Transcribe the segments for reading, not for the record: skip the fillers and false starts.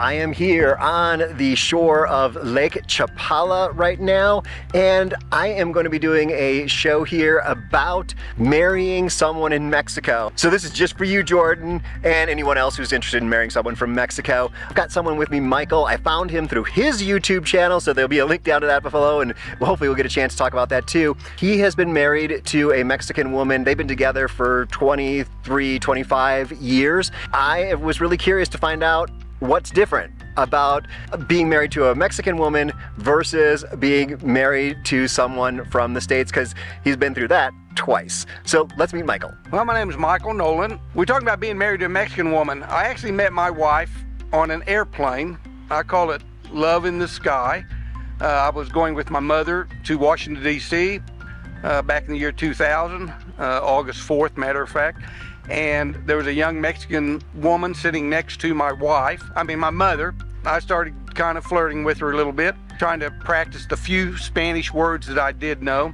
I am here on the shore of Lake Chapala right now, and I am going to be doing a show here about marrying someone in Mexico. So this is just for you, Jordan, and anyone else who's interested in marrying someone from Mexico. I've got someone with me, Michael. I found him through his YouTube channel, so there'll be a link down to that below, and hopefully we'll get a chance to talk about that too. He has been married to a Mexican woman. They've been together for 23, 25 years. I was really curious to find out what's different about being married to a Mexican woman versus being married to someone from the States, because he's been through that twice. So let's meet Michael. Well, my name is Michael Nolan. We're talking about being married to a Mexican woman. I actually met my wife on an airplane. I call it love in the sky. I was going with my mother to Washington, D.C. Back in the year 2000, August 4th, matter of fact. And there was a young Mexican woman sitting next to my mother. I started kind of flirting with her a little bit, trying to practice the few Spanish words that I did know.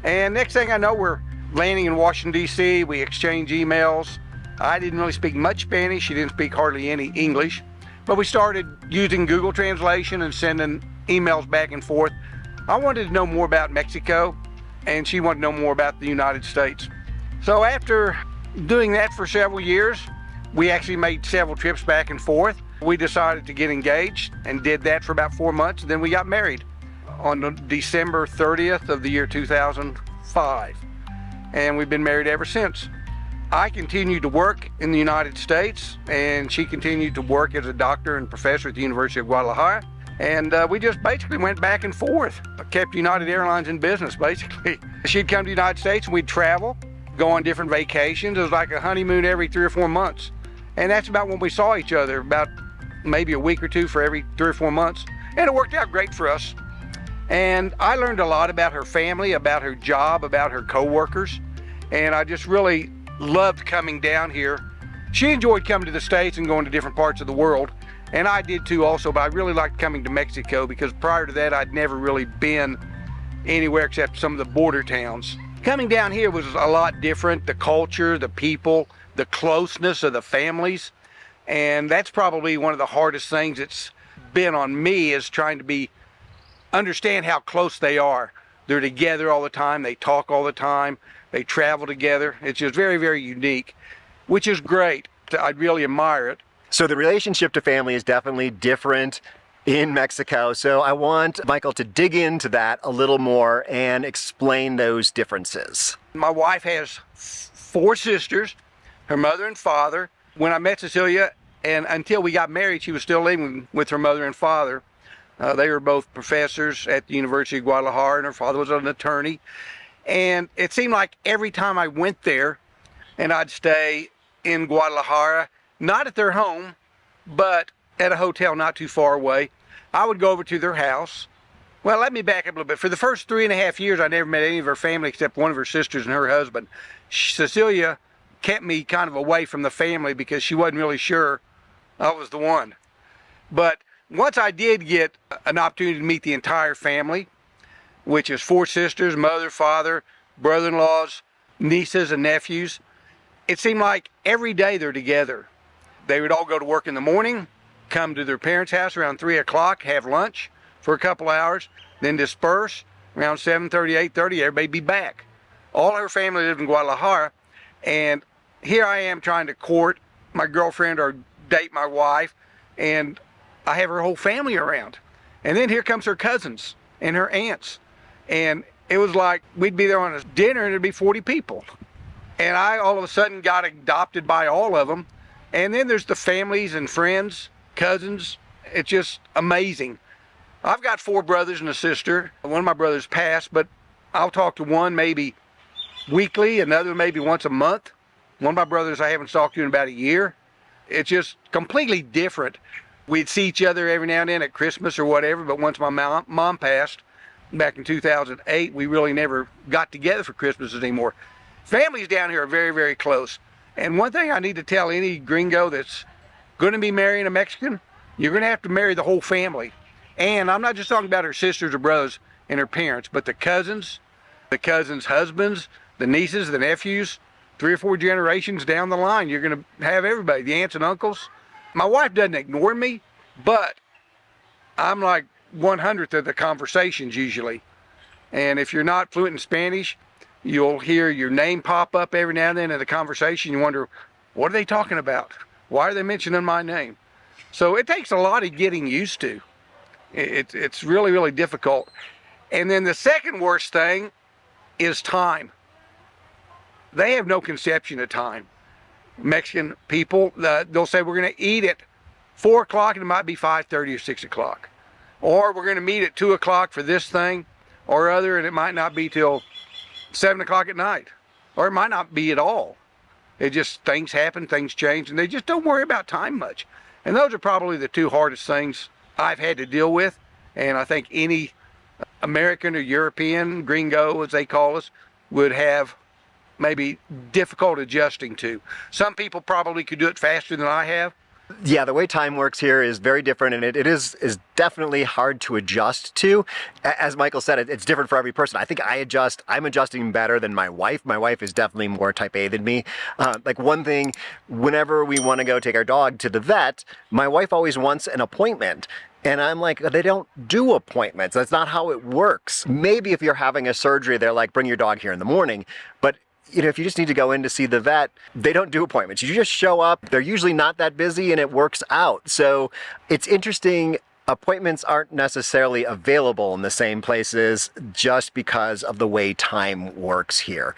And next thing I know, we're landing in Washington, D.C. We exchange emails. I didn't really speak much Spanish. She didn't speak hardly any English. But we started using Google Translation and sending emails back and forth. I wanted to know more about Mexico, and she wanted to know more about the United States. So after doing that for several years, we actually made several trips back and forth. We decided to get engaged and did that for about 4 months. Then we got married on December 30th of the year 2005. And we've been married ever since. I continued to work in the United States, and she continued to work as a doctor and professor at the University of Guadalajara. And we just basically went back and forth. I kept United Airlines in business, basically. She'd come to the United States and we'd travel, go on different vacations. It was like a honeymoon every 3 or 4 months. And that's about when we saw each other, about maybe a week or two for every 3 or 4 months. And it worked out great for us. And I learned a lot about her family, about her job, about her coworkers. And I just really loved coming down here. She enjoyed coming to the States and going to different parts of the world. And I did too also, but I really liked coming to Mexico because prior to that, I'd never really been anywhere except some of the border towns. Coming down here was a lot different. The culture, the people, the closeness of the families. And that's probably one of the hardest things that's been on me, is trying to understand how close they are. They're together all the time. They talk all the time. They travel together. It's just very, very unique, which is great. I really admire it. So the relationship to family is definitely different in Mexico. So I want Michael to dig into that a little more and explain those differences. My wife has 4 sisters, her mother and father. When I met Cecilia, and until we got married, she was still living with her mother and father. They were both professors at the University of Guadalajara, and her father was an attorney. And it seemed like every time I went there, and I'd stay in Guadalajara, not at their home, but at a hotel not too far away, I would go over to their house. Well, let me back up a little bit. For the first 3.5 years, I never met any of her family except one of her sisters and her husband. Cecilia kept me kind of away from the family because she wasn't really sure I was the one. But once I did get an opportunity to meet the entire family, which is 4 sisters, mother, father, brother-in-laws, nieces, and nephews, it seemed like every day they're together. They would all go to work in the morning, come to their parents' house around 3 o'clock, have lunch for a couple hours, then disperse around 7:30, 8:30, everybody be back. All her family lived in Guadalajara, and here I am trying to court my girlfriend or date my wife, and I have her whole family around. And then here comes her cousins and her aunts. And it was like we'd be there on a dinner and there'd be 40 people. And I all of a sudden got adopted by all of them. And then there's the families and friends, cousins. It's just amazing. I've got 4 brothers and a sister. One of my brothers passed, but I'll talk to one maybe weekly, another maybe once a month. One of my brothers I haven't talked to in about a year. It's just completely different. We'd see each other every now and then at Christmas or whatever, but once my mom passed back in 2008, we really never got together for Christmases anymore. Families down here are very, very close. And one thing I need to tell any gringo that's going to be marrying a Mexican, you're going to have to marry the whole family. And I'm not just talking about her sisters or brothers and her parents, but the cousins' husbands, the nieces, the nephews, 3 or 4 generations down the line. You're going to have everybody, the aunts and uncles. My wife doesn't ignore me, but I'm like 1/100th of the conversations usually. And if you're not fluent in Spanish, you'll hear your name pop up every now and then in the conversation. You wonder, what are they talking about? Why are they mentioning my name? So it takes a lot of getting used to. It's really, really difficult. And then the second worst thing is time. They have no conception of time. Mexican people, they'll say we're going to eat at 4 o'clock and it might be 5:30 or 6 o'clock. Or we're going to meet at 2 o'clock for this thing or other, and it might not be till 7 o'clock at night. Or it might not be at all. It just, things happen, things change, and they just don't worry about time much. And those are probably the two hardest things I've had to deal with. And I think any American or European, gringo as they call us, would have maybe difficult adjusting to. Some people probably could do it faster than I have. Yeah, the way time works here is very different, and it is definitely hard to adjust to. As Michael said, it's different for every person. I think I'm adjusting better than my wife. My wife is definitely more type A than me. Like one thing, whenever we want to go take our dog to the vet, my wife always wants an appointment. And I'm like, they don't do appointments. That's not how it works. Maybe if you're having a surgery, they're like, bring your dog here in the morning. But if you just need to go in to see the vet, they don't do appointments. You just show up. They're usually not that busy and it works out. So it's interesting. Appointments aren't necessarily available in the same places just because of the way time works here.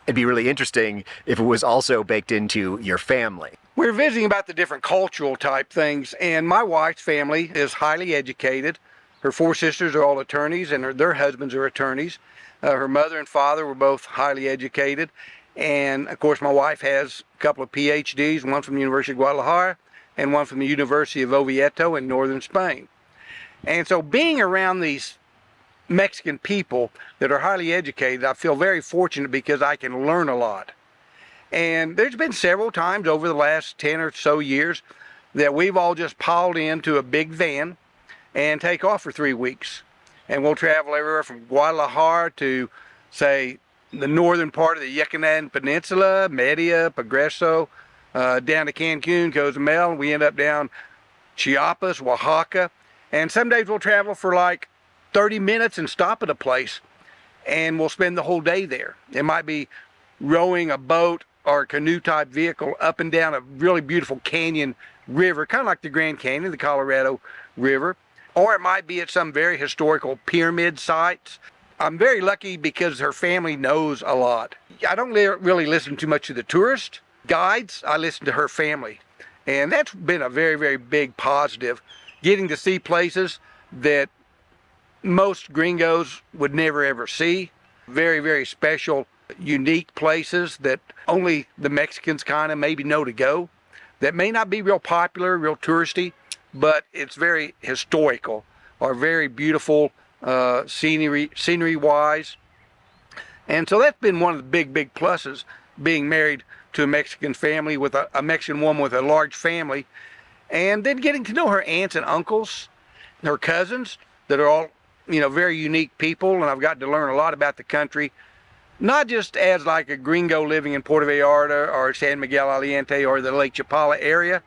It'd be really interesting if it was also baked into your family. We're visiting about the different cultural type things, and my wife's family is highly educated. Her 4 sisters are all attorneys, and their husbands are attorneys. Her mother and father were both highly educated. And of course, my wife has a couple of PhDs, one from the University of Guadalajara and one from the University of Oviedo in northern Spain. And so being around these Mexican people that are highly educated, I feel very fortunate because I can learn a lot. And there's been several times over the last 10 or so years that we've all just piled into a big van and take off for 3 weeks. And we'll travel everywhere from Guadalajara to, say, the northern part of the Yucatan Peninsula, Mérida, Progreso, down to Cancun, Cozumel. We end up down Chiapas, Oaxaca. And some days we'll travel for like 30 minutes and stop at a place, and we'll spend the whole day there. It might be rowing a boat or a canoe type vehicle up and down a really beautiful canyon river, kind of like the Grand Canyon, the Colorado River. Or it might be at some very historical pyramid sites. I'm very lucky because her family knows a lot. I don't really listen too much to the tourist guides. I listen to her family. And that's been a very, very big positive. Getting to see places that most gringos would never ever see. Very, very special, unique places that only the Mexicans kind of maybe know to go. That may not be real popular, real touristy, but it's very historical or very beautiful scenery wise. And so that's been one of the big, big pluses, being married to a Mexican family with a Mexican woman with a large family. And then getting to know her aunts and uncles, her cousins that are all, very unique people. And I've gotten to learn a lot about the country, not just as like a gringo living in Puerto Vallarta or San Miguel Aliente or the Lake Chapala area.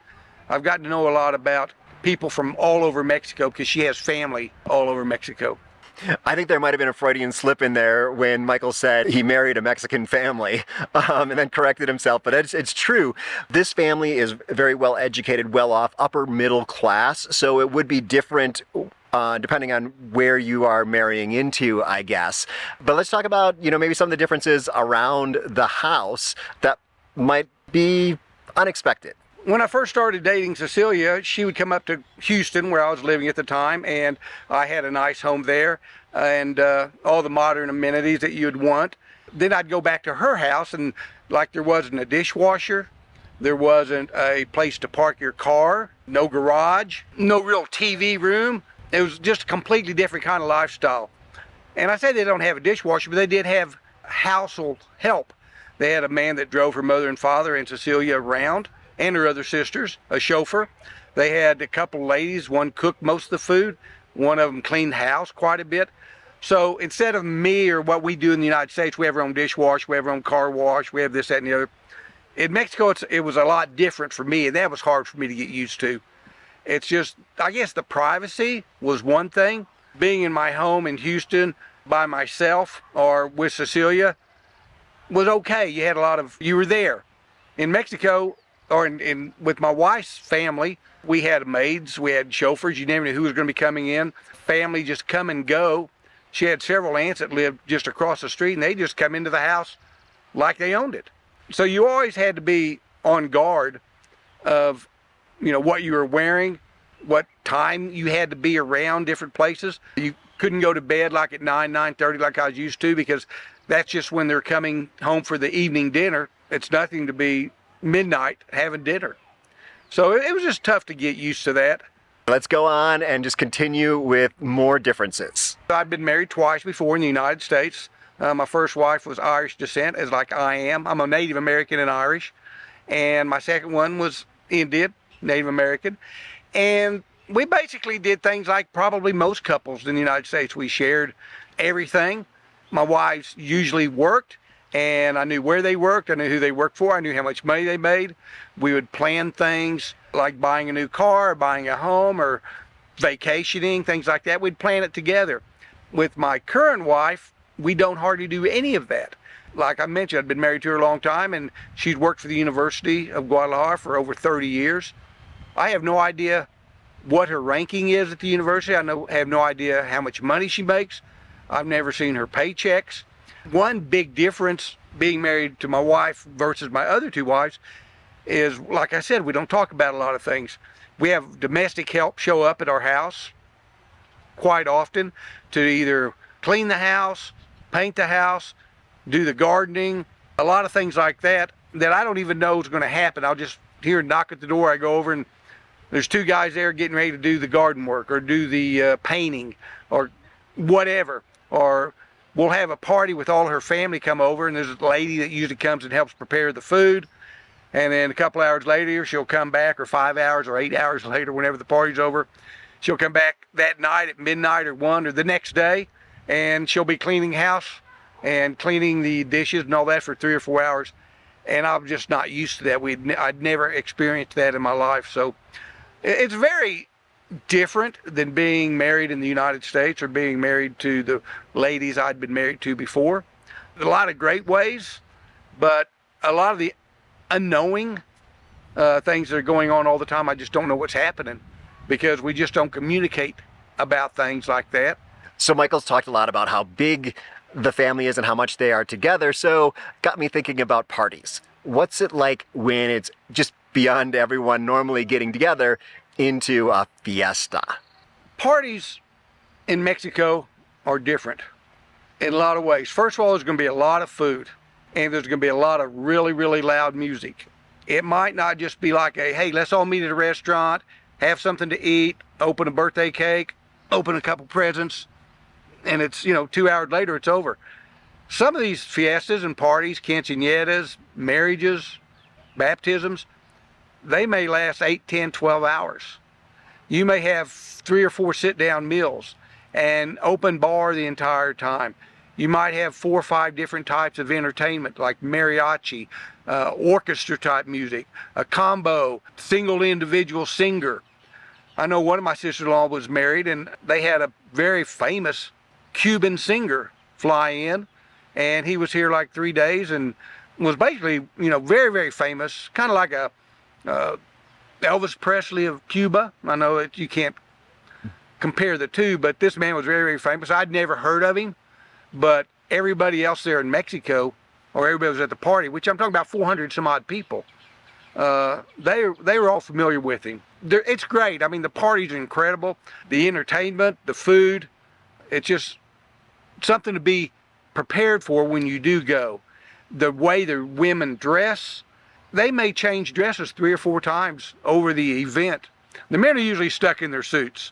I've gotten to know a lot about people from all over Mexico because she has family all over Mexico. I think there might have been a Freudian slip in there when Michael said he married a Mexican family and then corrected himself. But it's true. This family is very well educated, well off, upper middle class. So it would be different depending on where you are marrying into, I guess. But let's talk about, maybe some of the differences around the house that might be unexpected. When I first started dating Cecilia, she would come up to Houston, where I was living at the time, and I had a nice home there and all the modern amenities that you'd want. Then I'd go back to her house, and like there wasn't a dishwasher, there wasn't a place to park your car, no garage, no real TV room. It was just a completely different kind of lifestyle. And I say they don't have a dishwasher, but they did have household help. They had a man that drove her mother and father and Cecilia around, and her other sisters, a chauffeur. They had a couple ladies, one cooked most of the food, one of them cleaned the house quite a bit. So instead of me or what we do in the United States, we have our own dishwasher, we have our own car wash, we have this, that, and the other. In Mexico, it was a lot different for me, and that was hard for me to get used to. It's just, I guess the privacy was one thing. Being in my home in Houston by myself or with Cecilia was okay. You were there. In Mexico, or with my wife's family, we had maids, we had chauffeurs, you never knew who was going to be coming in. Family just come and go. She had several aunts that lived just across the street, and they just come into the house like they owned it. So you always had to be on guard of, what you were wearing, what time you had to be around different places. You couldn't go to bed like at 9:30 like I was used to, because that's just when they're coming home for the evening dinner. It's nothing to be midnight having dinner. So it was just tough to get used to that. Let's go on and just continue with more differences. I've been married twice before in the United States. My first wife was Irish descent, as like I am. I'm a Native American and Irish. And my second one was Indian, Native American. And we basically did things like probably most couples in the United States. We shared everything. My wives usually worked, and I knew where they worked. I knew who they worked for. I knew how much money they made. We would plan things like buying a new car, or buying a home, or vacationing, things like that. We'd plan it together. With my current wife, we don't hardly do any of that. Like I mentioned, I'd been married to her a long time, and she'd worked for the University of Guadalajara for over 30 years. I have no idea what her ranking is at the university. I have no idea how much money she makes. I've never seen her paychecks. One big difference being married to my wife versus my other two wives is, like I said, we don't talk about a lot of things. We have domestic help show up at our house quite often to either clean the house, paint the house, do the gardening, a lot of things like that I don't even know is going to happen. I'll just hear a knock at the door. I go over, and there's two guys there getting ready to do the garden work or do the painting or whatever. Or we'll have a party with all her family come over, and there's a lady that usually comes and helps prepare the food. And then a couple hours later, she'll come back, or 5 hours or 8 hours later, whenever the party's over. She'll come back that night at midnight or 1 or the next day, and she'll be cleaning house and cleaning the dishes and all that for 3 or 4 hours. And I'm just not used to that. I'd never experienced that in my life. So it's very different than being married in the United States or being married to the ladies I'd been married to before. A lot of great ways, but a lot of the unknowing things that are going on all the time, I just don't know what's happening because we just don't communicate about things like that. So Michael's talked a lot about how big the family is and how much they are together, so got me thinking about parties. What's it like when it's just beyond everyone normally getting together into a fiesta? Parties in Mexico are different in a lot of ways. First of all, there's going to be a lot of food, and there's going to be a lot of really, really loud music. It might not just be like hey, let's all meet at a restaurant, have something to eat, open a birthday cake, open a couple presents, and it's, 2 hours later, it's over. Some of these fiestas and parties, quinceañeras, marriages, baptisms, they may last 8, 10, 12 hours. You may have 3 or 4 sit-down meals and open bar the entire time. You might have 4 or 5 different types of entertainment, like mariachi, orchestra type music, a combo, single individual singer. I know one of my sister-in-law was married, and they had a very famous Cuban singer fly in, and he was here like 3 days and was basically, very, very famous, kind of like a Elvis Presley of Cuba. I know that you can't compare the two, but this man was very, very famous. I'd never heard of him, but everybody else there in Mexico, or everybody was at the party, which I'm talking about 400 some odd people, they were all familiar with him. It's great. I mean, the parties are incredible. The entertainment, the food, it's just something to be prepared for when you do go. The way the women dress, they may change dresses 3 or 4 times over the event. The men are usually stuck in their suits.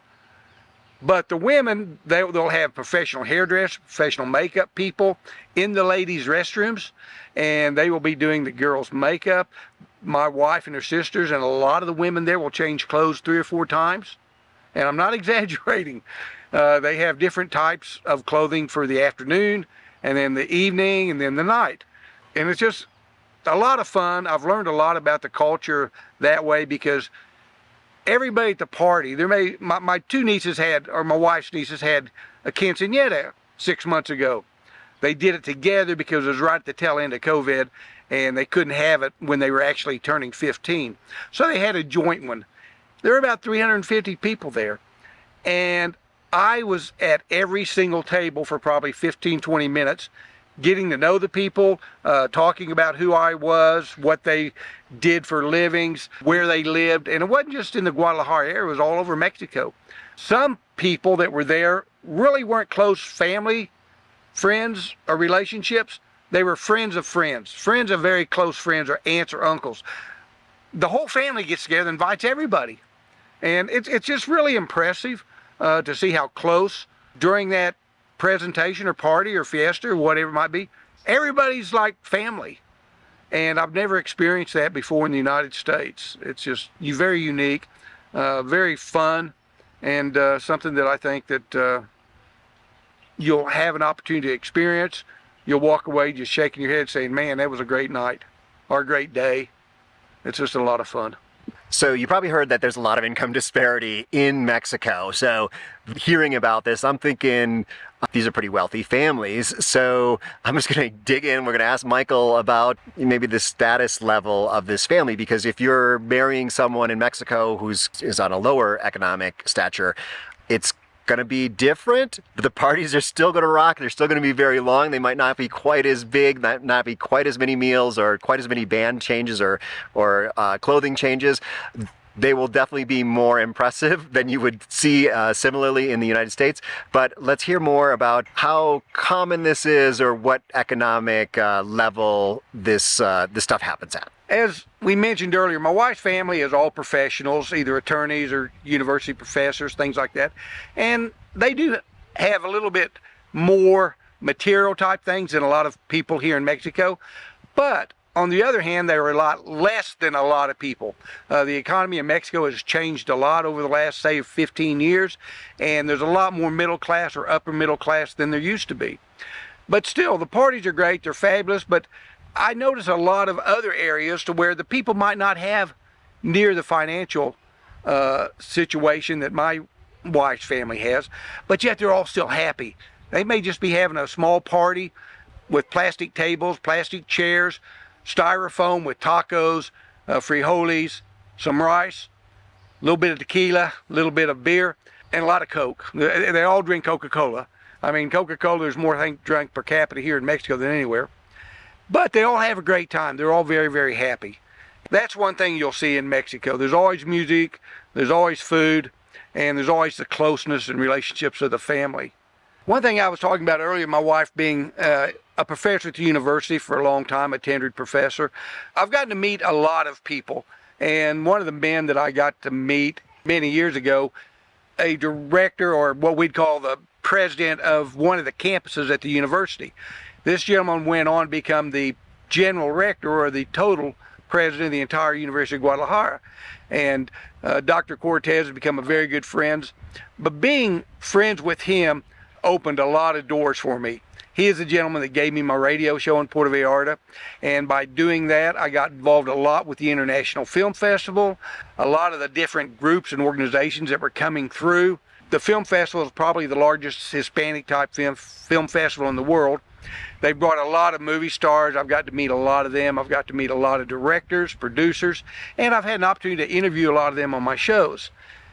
But the women, they'll have professional hairdressers, professional makeup people in the ladies' restrooms, and they will be doing the girls' makeup. My wife and her sisters and a lot of the women there will change clothes 3 or 4 times. And I'm not exaggerating. They have different types of clothing for the afternoon, and then the evening, and then the night. And it's just a lot of fun. I've learned a lot about the culture that way because everybody at the party, my two nieces had, or my wife's nieces had a quinceañera 6 months ago. They did it together because it was right at the tail end of COVID, and they couldn't have it when they were actually turning 15. So they had a joint one. There were about 350 people there. And I was at every single table for probably 15, 20 minutes, getting to know the people, talking about who I was, what they did for livings, where they lived. And it wasn't just in the Guadalajara area, it was all over Mexico. Some people that were there really weren't close family, friends, or relationships. They were friends of very close friends, or aunts or uncles. The whole family gets together and invites everybody. And it's just really impressive to see how close during that presentation or party or fiesta or whatever it might be, everybody's like family. And I've never experienced that before in the United States. It's just very unique, very fun, and something that I think that you'll have an opportunity to experience. You'll walk away just shaking your head saying, man, that was a great night or a great day. It's just a lot of fun. So you probably heard that there's a lot of income disparity in Mexico. So hearing about this, I'm thinking these are pretty wealthy families. So I'm just going to dig in. We're going to ask Michael about maybe the status level of this family, because if you're marrying someone in Mexico who's on a lower economic stature, it's going to be different. The parties are still going to rock. They're still going to be very long. They might not be quite as big, not be quite as many meals or quite as many band changes or clothing changes. They will definitely be more impressive than you would see similarly in the United States. But let's hear more about how common this is, or what economic level this stuff happens at. As we mentioned earlier, my wife's family is all professionals, either attorneys or university professors, things like that. And they do have a little bit more material type things than a lot of people here in Mexico. But on the other hand, they're a lot less than a lot of people. The economy in Mexico has changed a lot over the last, say, 15 years. And there's a lot more middle class or upper middle class than there used to be. But still, the parties are great. They're fabulous. But I notice a lot of other areas to where the people might not have near the financial situation that my wife's family has, but yet they're all still happy. They may just be having a small party with plastic tables, plastic chairs, styrofoam with tacos, frijoles, some rice, a little bit of tequila, a little bit of beer, and a lot of Coke. They all drink Coca-Cola. I mean, Coca-Cola, there's more, I think, drunk per capita here in Mexico than anywhere. But they all have a great time. They're all very, very happy. That's one thing you'll see in Mexico. There's always music, there's always food, and there's always the closeness and relationships of the family. One thing I was talking about earlier, my wife being a professor at the university for a long time, a tenured professor, I've gotten to meet a lot of people. And one of the men that I got to meet many years ago, a director, or what we'd call the president of one of the campuses at the university. This gentleman went on to become the general rector, or the total president of the entire University of Guadalajara. And Dr. Cortez has become a very good friend. But being friends with him opened a lot of doors for me. He is the gentleman that gave me my radio show in Puerto Vallarta. And by doing that, I got involved a lot with the International Film Festival, a lot of the different groups and organizations that were coming through. The film festival is probably the largest Hispanic type film festival in the world. They brought a lot of movie stars. I've got to meet a lot of them. I've got to meet a lot of directors, producers, and I've had an opportunity to interview a lot of them on my shows.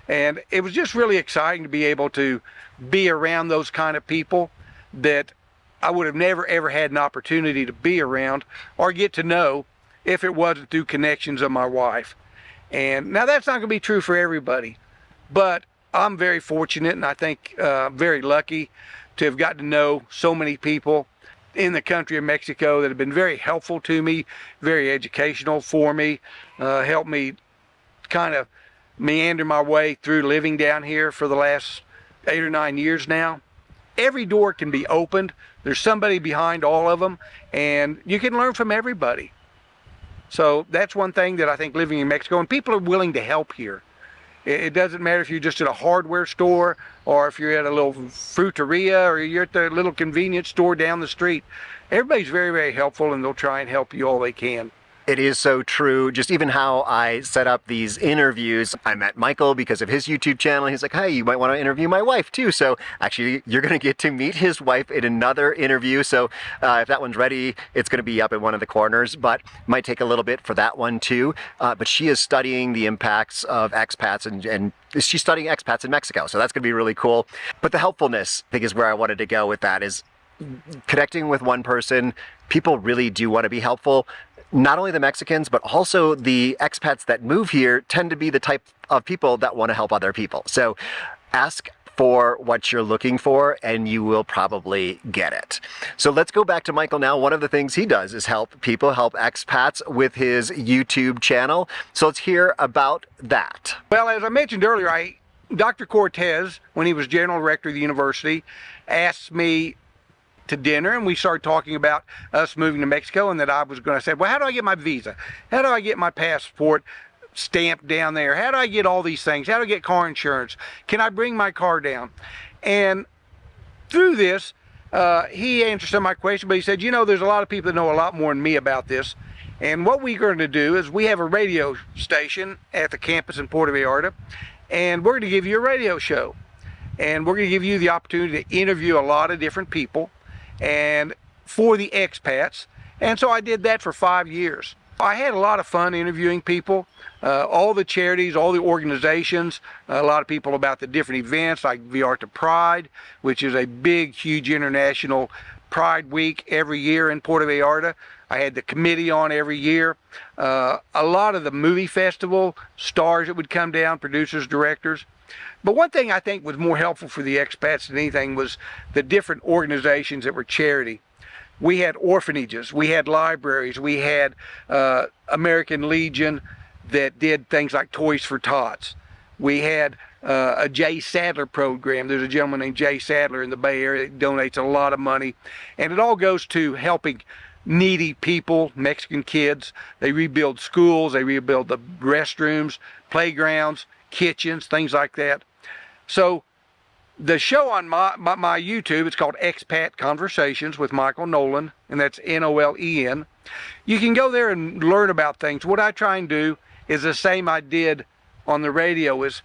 And it was just really exciting to be able to be around those kind of people that I would have never ever had an opportunity to be around or get to know if it wasn't through connections of my wife. And now that's not going to be true for everybody, but I'm very fortunate, and I think very lucky to have gotten to know so many people in the country of Mexico that have been very helpful to me, very educational for me, helped me kind of meander my way through living down here for the last 8 or 9 years now. Every door can be opened. There's somebody behind all of them, and you can learn from everybody. So that's one thing that I think living in Mexico, and people are willing to help here. It doesn't matter if you're just at a hardware store, or if you're at a little fruiteria, or you're at the little convenience store down the street. Everybody's very, very helpful, and they'll try and help you all they can. It is so true. Just even how I set up these interviews. I met Michael because of his YouTube channel. He's like, hey, you might want to interview my wife too. So actually, you're going to get to meet his wife in another interview. So if that one's ready, it's going to be up in one of the corners, but might take a little bit for that one too. But she is studying the impacts of expats and she's studying expats in Mexico. So that's going to be really cool. But the helpfulness, I think, is where I wanted to go with that, is connecting with one person. People really do want to be helpful. Not only the Mexicans, but also the expats that move here tend to be the type of people that want to help other people. So ask for what you're looking for and you will probably get it. So let's go back to Michael now. One of the things he does is help people, help expats with his YouTube channel. So let's hear about that. Well, as I mentioned earlier, Dr. Cortez, when he was general director of the university, asked me to dinner, and we started talking about us moving to Mexico, and that I was going to say, well, how do I get my visa? How do I get my passport stamped down there? How do I get all these things? How do I get car insurance? Can I bring my car down? And through this, he answered some of my questions, but he said, you know, there's a lot of people that know a lot more than me about this. And what we're going to do is we have a radio station at the campus in Puerto Vallarta, and we're going to give you a radio show. And we're going to give you the opportunity to interview a lot of different people and for the expats. And so I did that for 5 years. I had a lot of fun interviewing people, all the charities, all the organizations, a lot of people about the different events like Vallarta Pride, which is a big, huge international Pride Week every year in Puerto Vallarta. I had the committee on every year. A lot of the movie festival stars that would come down, producers, directors. But one thing I think was more helpful for the expats than anything was the different organizations that were charity. We had orphanages, we had libraries, we had American Legion that did things like Toys for Tots. We had a Jay Sadler program. There's a gentleman named Jay Sadler in the Bay Area that donates a lot of money. And it all goes to helping needy people, Mexican kids. They rebuild schools, they rebuild the restrooms, playgrounds, kitchens, things like that. So the show on my YouTube, it's called Expat Conversations with Michael Nolan, and that's Nolen. You can go there and learn about things. What I try and do is the same I did on the radio, is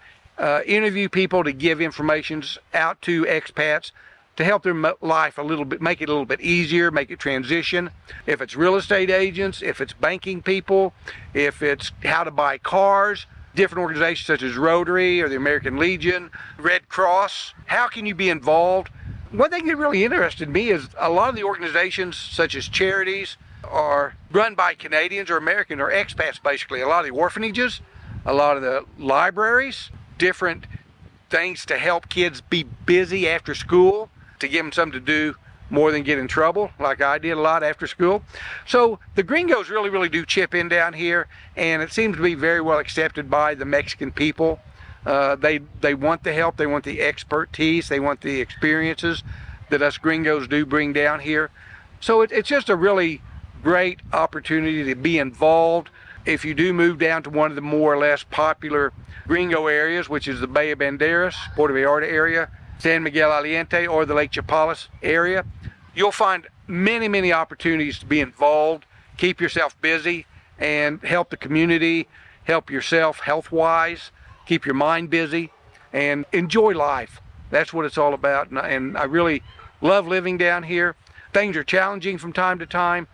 interview people to give information out to expats to help their life a little bit, make it a little bit easier, make it transition. If it's real estate agents, if it's banking people, if it's how to buy cars, different organizations such as Rotary or the American Legion, Red Cross. How can you be involved? One thing that really interested me is a lot of the organizations such as charities are run by Canadians or American or expats basically. A lot of the orphanages, a lot of the libraries, different things to help kids be busy after school, to give them something to do more than get in trouble, like I did a lot after school. So the gringos really do chip in down here, and it seems to be very well accepted by the Mexican people. They want the help, they want the expertise, they want the experiences that us gringos do bring down here. So it's just a really great opportunity to be involved. If you do move down to one of the more or less popular gringo areas, which is the Bay of Banderas, Puerto Vallarta area, San Miguel Aliente, or the Lake Chapalas area, you'll find many opportunities to be involved, keep yourself busy, and help the community, help yourself health-wise, keep your mind busy, and enjoy life. That's what it's all about, and I really love living down here. Things are challenging from time to time,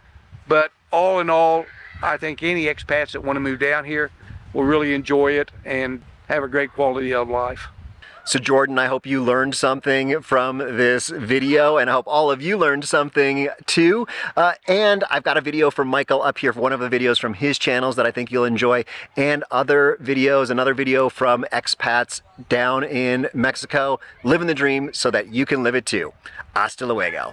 but all in all, I think any expats that want to move down here will really enjoy it and have a great quality of life. So Jordan, I hope you learned something from this video, and I hope all of you learned something too. And I've got a video from Michael up here for one of the videos from his channels that I think you'll enjoy, and other videos, another video from expats down in Mexico, living the dream so that you can live it too. Hasta luego.